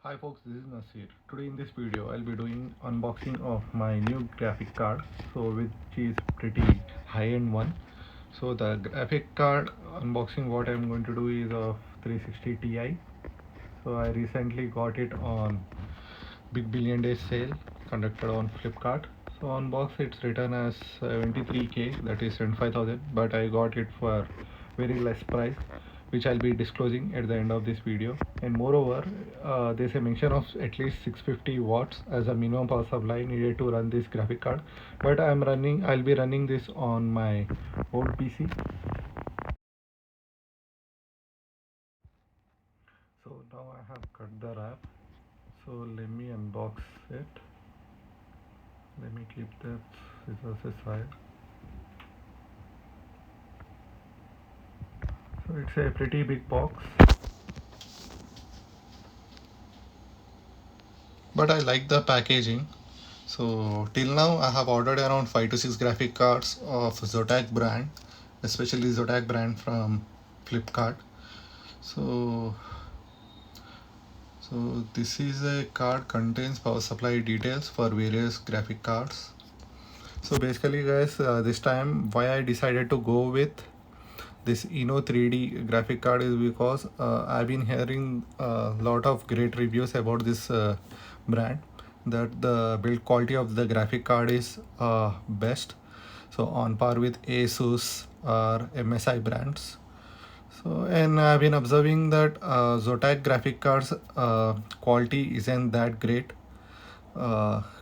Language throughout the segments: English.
Hi folks, this is Nasir. Today in this video I'll be doing unboxing of my new graphic card, which is pretty high-end one. So the graphic card unboxing what I'm going to do is of 360 Ti. So I recently got it on Big Billion Days sale conducted on Flipkart. So on box it's written as 73k, that is 75,000, but I got it for very less price, which I'll be disclosing at the end of this video. And moreover, there's a mention of at least 650 watts as a minimum power supply needed to run this graphic card, but I'll be running this on my old PC. So now I have cut the wrap, so let me unbox it. Let me keep that scissors aside. So it's a pretty big box, but I like the packaging. So till now I have ordered around 5 to 6 graphic cards of Zotac brand, especially Zotac brand from Flipkart. So this is a card contains power supply details for various graphic cards. So basically guys, this time why I decided to go with this Eno 3D graphic card is because I've been hearing a lot of great reviews about this brand, that the build quality of the graphic card is best, so on par with Asus or MSI brands. So and I've been observing that Zotac graphic cards quality isn't that great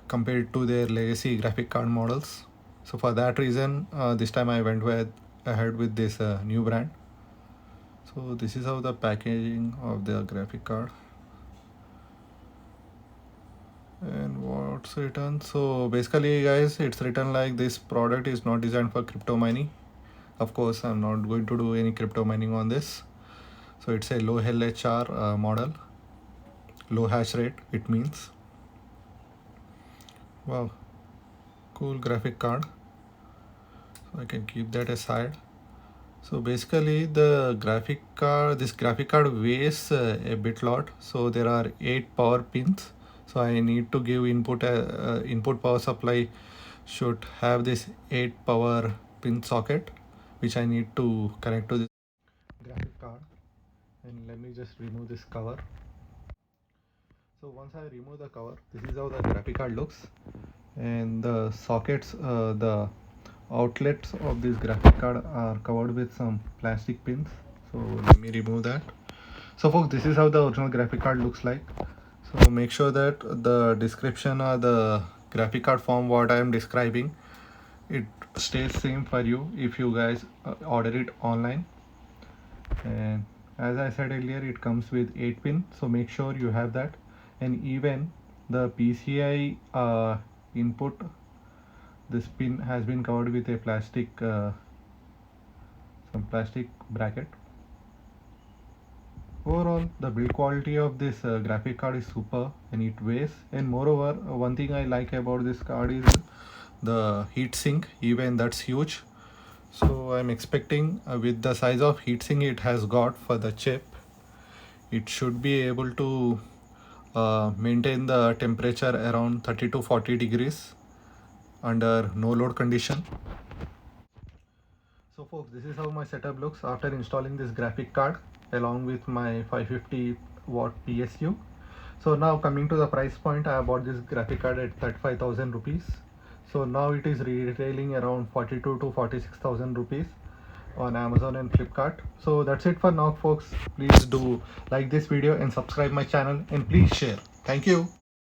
compared to their legacy graphic card models. So for that reason, this time I went ahead with this new brand. So this is how the packaging of the graphic card and what's written. So basically guys, it's written like this product is not designed for crypto mining. Of course I'm not going to do any crypto mining on this. So it's a low LHR model, low hash rate it means. Wow, cool graphic card. So I can keep that aside. So basically this graphic card weighs a bit lot. So there are 8 power pins. So I need to give input power supply should have this 8 power pin socket, which I need to connect to this graphic card. And let me just remove this cover. So once I remove the cover, this is how the graphic card looks. And the sockets, the outlets of this graphic card are covered with some plastic pins. So let me remove that. So folks, this is how the original graphic card looks like. So make sure that the description or the graphic card form what I am describing, it stays same for you if you guys order it online. And as I said earlier, it comes with 8 pin, so make sure you have that. And even the PCI input, this pin has been covered with a some plastic bracket. Overall, the build quality of this graphic card is super and it weighs. And moreover, one thing I like about this card is the heatsink, even that's huge. So I'm expecting with the size of heatsink it has got for the chip, it should be able to maintain the temperature around 30 to 40 degrees under no load condition. So folks, this is how my setup looks after installing this graphic card along with my 550 watt PSU. So now coming to the price point, I bought this graphic card at 35,000 rupees. So now it is retailing around 42 to 46,000 rupees on Amazon and Flipkart. So that's it for now folks. Please do like this video and subscribe my channel and please share. Thank you.